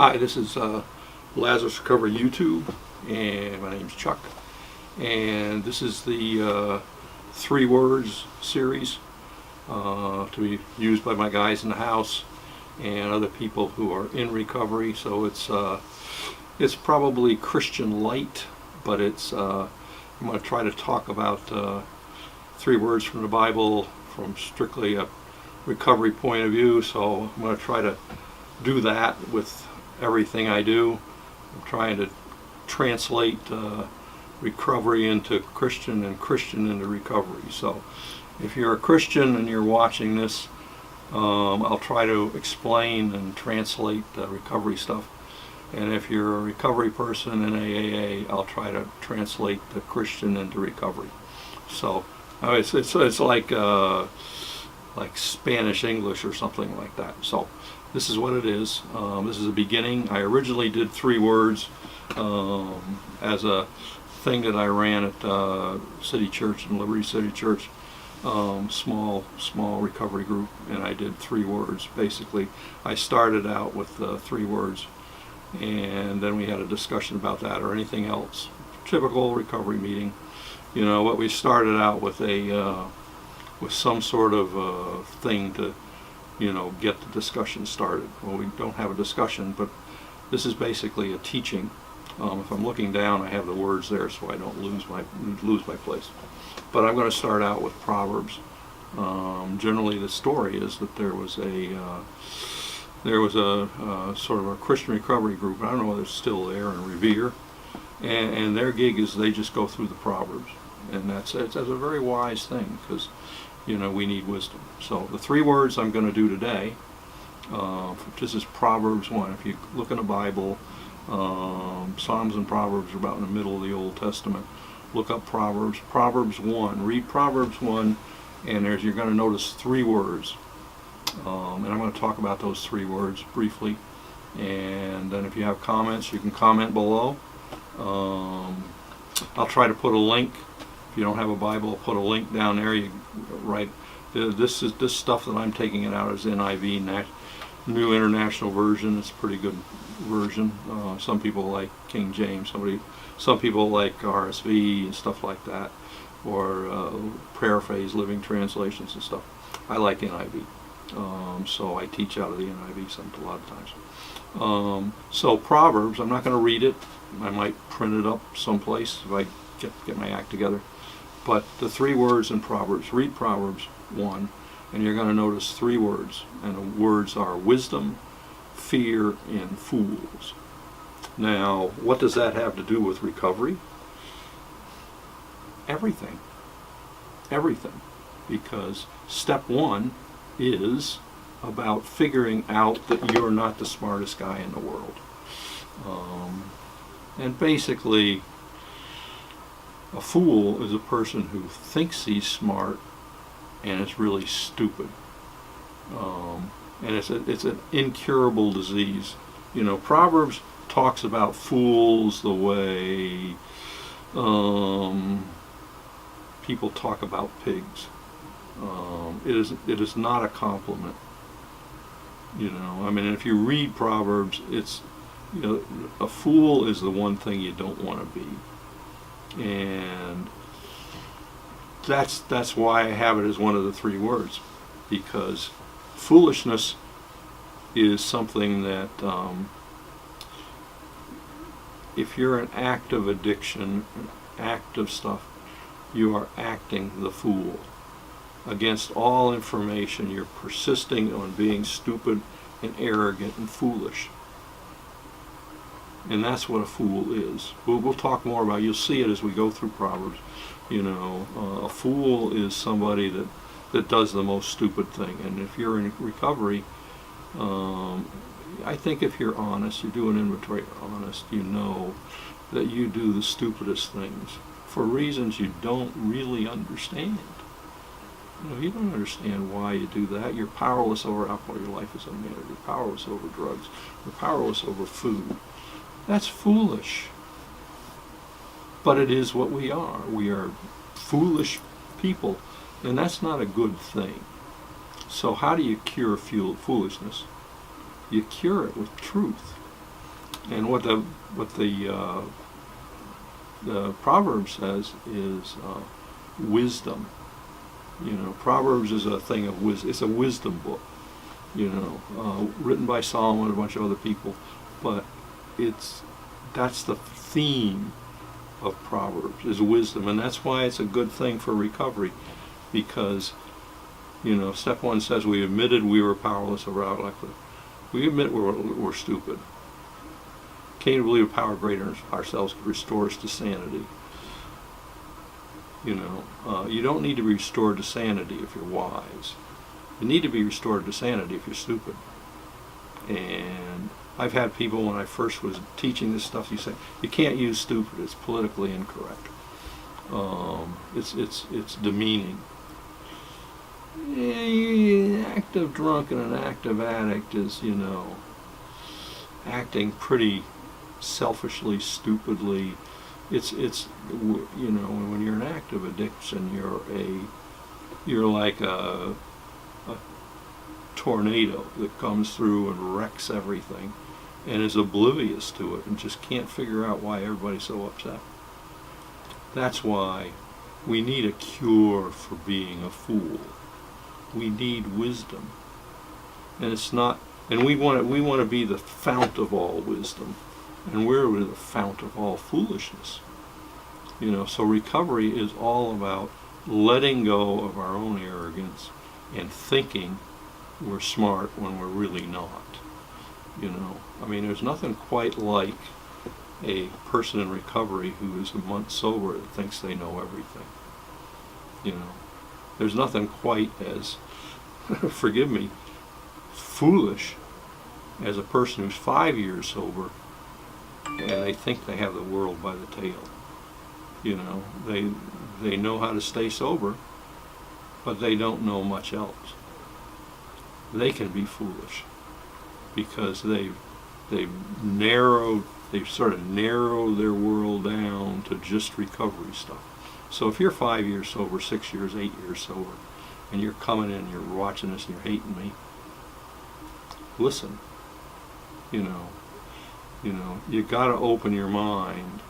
Hi, this is Lazarus Recovery YouTube, and my name's Chuck. And this is the 3 words series to be used by my guys in the house and other people who are in recovery. So it's probably Christian light, but I'm going to try to talk about 3 words from the Bible from strictly a recovery point of view. So I'm going to try to do that with everything I do. I'm trying to translate recovery into Christian and Christian into recovery. So if you're a Christian and you're watching this, I'll try to explain and translate recovery stuff. And if you're a recovery person in AAA, I'll try to translate the Christian into recovery. So it's like Spanish English or something like that. So this is what it is. This is a beginning. I originally did 3 words as a thing that I ran at City Church and Liberty City Church, small recovery group, and I did 3 words. Basically, I started out with 3 words, and then we had a discussion about that or anything else. Typical recovery meeting. You know, what we started out with with some sort of thing to, get the discussion started. Well, we don't have a discussion, but this is basically a teaching. If I'm looking down, I have the words there, so I don't lose my place. But I'm going to start out with Proverbs. Generally, the story is that there was a sort of a Christian recovery group. I don't know whether it's still there in Revere, and their gig is they just go through the Proverbs, and that's a very wise thing because we need wisdom. So the 3 words I'm going to do today, this is Proverbs 1. If you look in the Bible, Psalms and Proverbs are about in the middle of the Old Testament. Look up Proverbs. Proverbs 1. Read Proverbs 1, and you're going to notice 3 words. And I'm going to talk about those 3 words briefly. And then if you have comments, you can comment below. I'll try to put a link. If you don't have a Bible, I'll put a link down there. You write. This stuff that I'm taking it out is NIV, New International Version. It's a pretty good version. Some people like King James. Some people like RSV and stuff like that, or paraphrase, living translations and stuff. I like NIV, so I teach out of the NIV a lot of times. So Proverbs, I'm not going to read it. I might print it up someplace if I get my act together. But the 3 words in Proverbs, read Proverbs 1, and you're going to notice 3 words. And the words are wisdom, fear, and fools. Now, what does that have to do with recovery? Everything. Everything. Because step 1 is about figuring out that you're not the smartest guy in the world. And basically, a fool is a person who thinks he's smart and is really stupid. And it's an incurable disease. Proverbs talks about fools the way people talk about pigs. It is not a compliment. If you read Proverbs, it's a fool is the one thing you don't want to be. And that's why I have it as one of the 3 words, because foolishness is something that if you're an active addiction, active stuff, you are acting the fool. Against all information, you're persisting on being stupid and arrogant and foolish. And that's what a fool is. We'll talk more about it. You'll see it as we go through Proverbs. A fool is somebody that does the most stupid thing. And if you're in recovery, I think if you're honest, you do an inventory honest, you know that you do the stupidest things for reasons you don't really understand. You don't understand why you do that. You're powerless over alcohol. Your life is unmanaged. You're powerless over drugs. You're powerless over food. That's foolish. But it is what we are. We are foolish people, and that's not a good thing. So how do you cure foolishness? You cure it with truth. And the Proverbs says is wisdom. Proverbs is a thing of wisdom. It's a wisdom book. Written by Solomon and a bunch of other people, but that's the theme of Proverbs is wisdom, and that's why it's a good thing for recovery, because step one says we admitted we were powerless over our life. We admit we're stupid. Came to believe a power greater than ourselves could restore us to sanity. You don't need to be restored to sanity if you're wise. You need to be restored to sanity if you're stupid. And I've had people, when I first was teaching this stuff, you say you can't use stupid; it's politically incorrect. It's demeaning. An active drunk and an active addict is, acting pretty selfishly, stupidly. It's when you're an active addiction, you're like a tornado that comes through and wrecks everything and is oblivious to it and just can't figure out why everybody's so upset. That's why we need a cure for being a fool. We need wisdom. And we want to be the fount of all wisdom, and we're the fount of all foolishness. So recovery is all about letting go of our own arrogance and thinking we're smart when we're really not. There's nothing quite like a person in recovery who is a month sober that thinks they know everything. There's nothing quite as, forgive me, foolish as a person who's 5 years sober and they think they have the world by the tail. They know how to stay sober, but they don't know much else. They can be foolish because they've sort of narrowed their world down to just recovery stuff. So if you're 5 years sober, 6 years, 8 years sober, and you're coming in and you're watching this and you're hating me, listen. You got to open your mind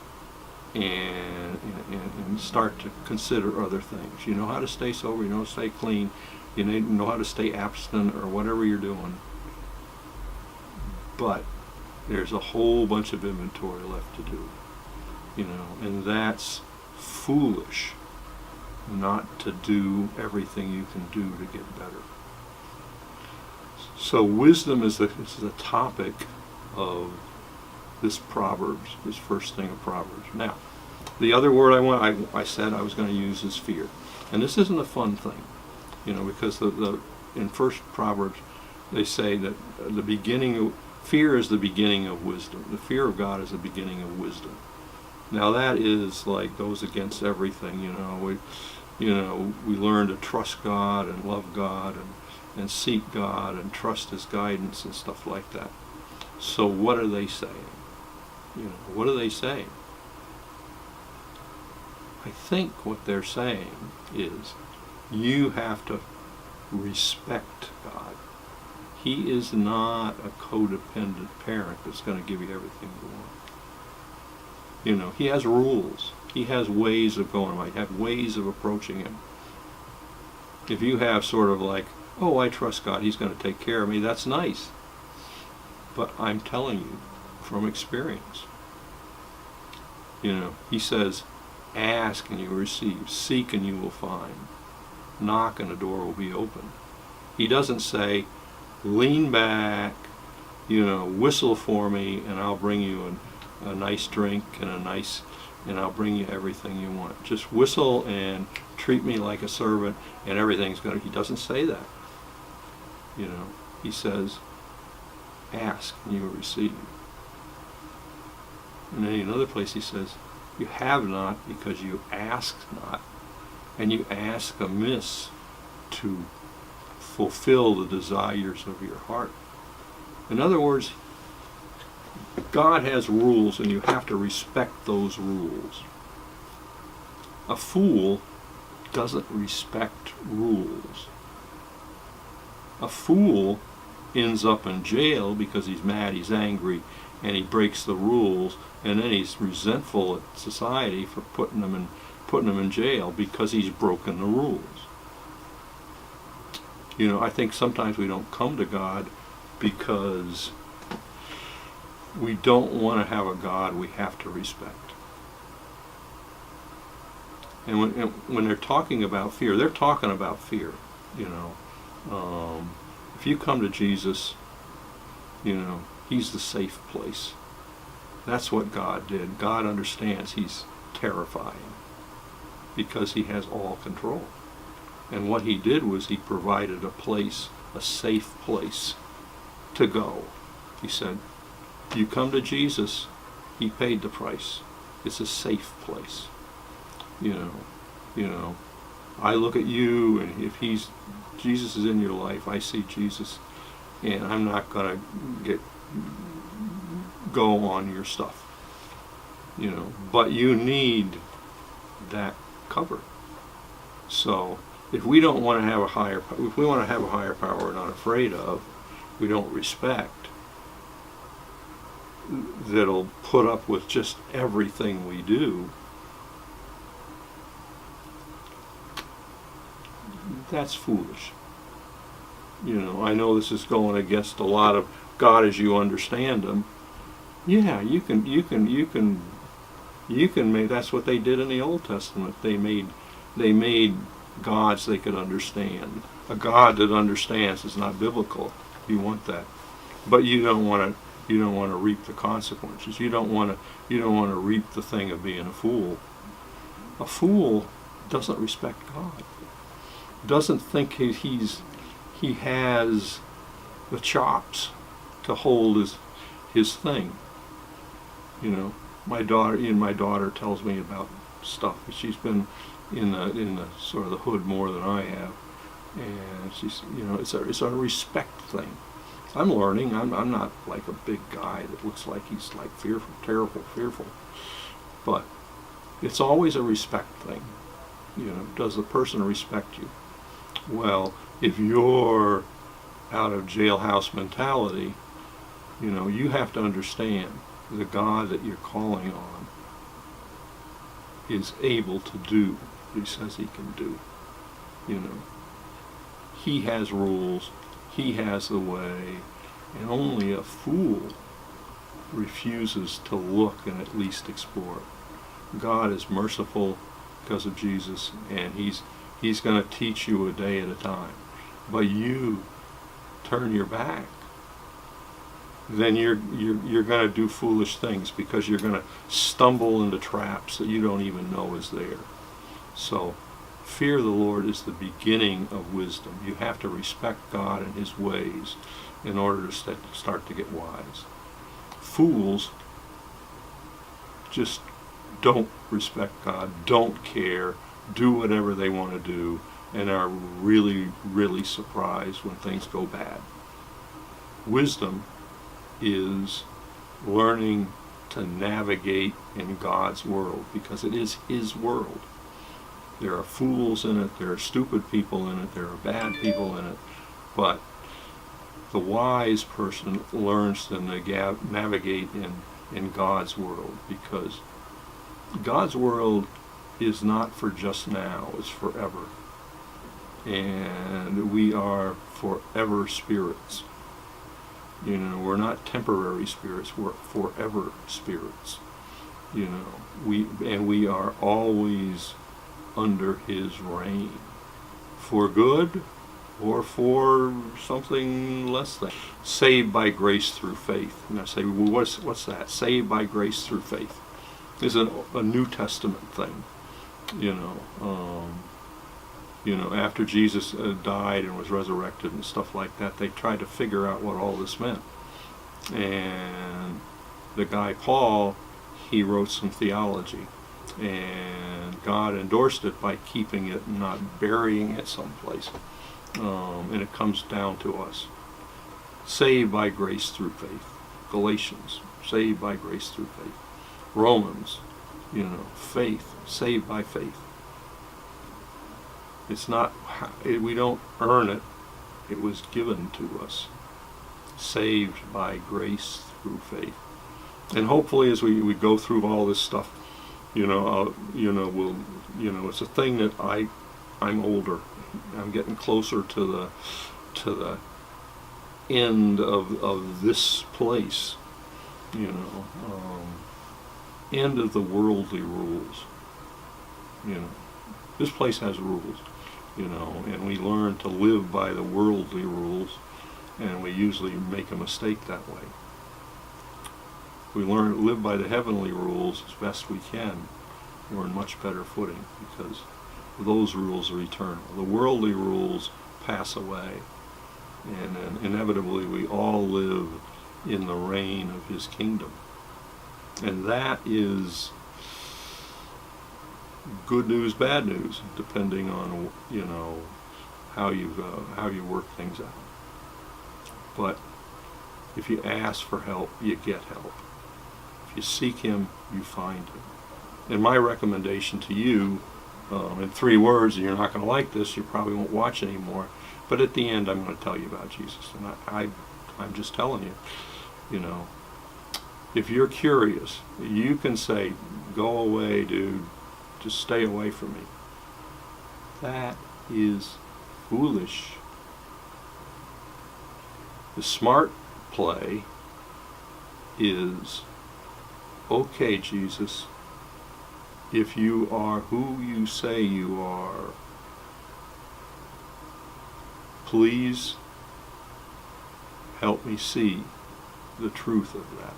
and start to consider other things. You know how to stay sober, you know how to stay clean, you know how to stay abstinent or whatever you're doing. But there's a whole bunch of inventory left to do. And that's foolish not to do everything you can do to get better. So wisdom is the topic of this Proverbs, this first thing of Proverbs. Now, the other word I said I was going to use is fear. And this isn't a fun thing, because in first Proverbs they say that fear is the beginning of wisdom. The fear of God is the beginning of wisdom. Now that is goes against everything, we learn to trust God and love God and seek God and trust His guidance and stuff like that. So what are they saying? What are they saying? I think what they're saying is you have to respect God. He is not a codependent parent that's going to give you everything you want. He has rules. He has ways of going about it. He has ways of approaching Him. If you have sort of oh, I trust God, He's going to take care of me, that's nice. But I'm telling you from experience, He says, ask and you will receive, seek and you will find, knock and the door will be open. He doesn't say, lean back, whistle for me and I'll bring you a nice drink and I'll bring you everything you want. Just whistle and treat me like a servant and everything's going to... He doesn't say that. He says, ask and you will receive. And then in another place he says, you have not because you ask not, and you ask amiss to fulfill the desires of your heart. In other words, God has rules and you have to respect those rules. A fool doesn't respect rules. A fool ends up in jail because he's mad, he's angry, and he breaks the rules, and then he's resentful at society for putting him in jail because he's broken the rules. You know, I think sometimes we don't come to God because we don't want to have a God we have to respect. And when they're talking about fear, they're talking about fear. You know, if you come to Jesus, you know, he's the safe place. That's what God did. God understands he's terrifying because he has all control. And what he did was he provided a place, a safe place to go. He said, you come to Jesus, he paid the price. It's a safe place. You know, I look at you, and if Jesus is in your life, I see Jesus, and I'm not gonna go on your stuff. You know, but you need that cover. So if we don't want to have if we want to have a higher power we're not afraid of, we don't respect, that'll put up with just everything we do, that's foolish. You know, I know this is going against a lot of God as you understand him. Yeah, you can make, that's what they did in the Old Testament. They made gods they could understand. A God that understands is not biblical. You want that, but you don't want to reap the consequences. You don't want to reap the thing of being a fool. A fool doesn't respect God. Doesn't think he has the chops to hold his thing. You know, my daughter tells me about stuff. She's been in the sort of the hood more than I have, and she's, you know, it's a respect thing. I'm learning. I'm not like a big guy that looks like he's like fearful, terrible, fearful, but it's always a respect thing. You know, does the person respect you? Well, if you're out of jailhouse mentality, you know, you have to understand the God that you're calling on is able to do what he says he can do. You know, he has rules, he has the way, and only a fool refuses to look and at least explore. God is merciful because of Jesus, and he's going to teach you a day at a time. But you turn your back, then you're going to do foolish things, because you're going to stumble into traps that you don't even know is there. So fear of the Lord is the beginning of wisdom. You have to respect God and his ways in order to start to get wise. Fools just don't respect God, don't care, do whatever they want to do, and are really, really surprised when things go bad. Wisdom is learning to navigate in God's world, because it is his world. There are fools in it, there are stupid people in it, there are bad people in it, but the wise person learns to navigate in God's world, because God's world is not for just now, it's forever. And we are forever spirits. You know, we're not temporary spirits, we're forever spirits. You know, we are always under his reign, for good or for something less than. Saved by grace through faith. And I say, well, what's that? Saved by grace through faith is a New Testament thing. You know, after Jesus died and was resurrected and stuff like that, they tried to figure out what all this meant. And the guy Paul, he wrote some theology, and God endorsed it by keeping it and not burying it someplace. And it comes down to us. Saved by grace through faith. Galatians, saved by grace through faith. Romans, you know, faith, saved by faith. It's not, we don't earn it, it was given to us. Saved by grace through faith. And hopefully, as we go through all this stuff, we'll, it's a thing that I'm older. I'm getting closer to the end of this place, end of the worldly rules. This place has rules, and we learn to live by the worldly rules, and we usually make a mistake that way. We learn to live by the heavenly rules as best we can. We're in much better footing because those rules are eternal. The worldly rules pass away, and then inevitably we all live in the reign of His kingdom. And that is good news, bad news, depending on how you work things out. But if you ask for help, you get help. If you seek Him, you find Him. And my recommendation to you, in 3 words, and you're not going to like this, you probably won't watch anymore, but at the end I'm going to tell you about Jesus. And I'm just telling you, if you're curious, you can say, go away, dude, just stay away from me. That is foolish. The smart play is, okay, Jesus, if you are who you say you are, please help me see the truth of that.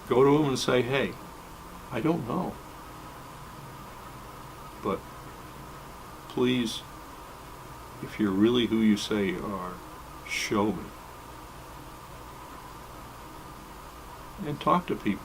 Go to Him and say, hey, I don't know, but please, if you're really who you say you are, show me. And talk to people.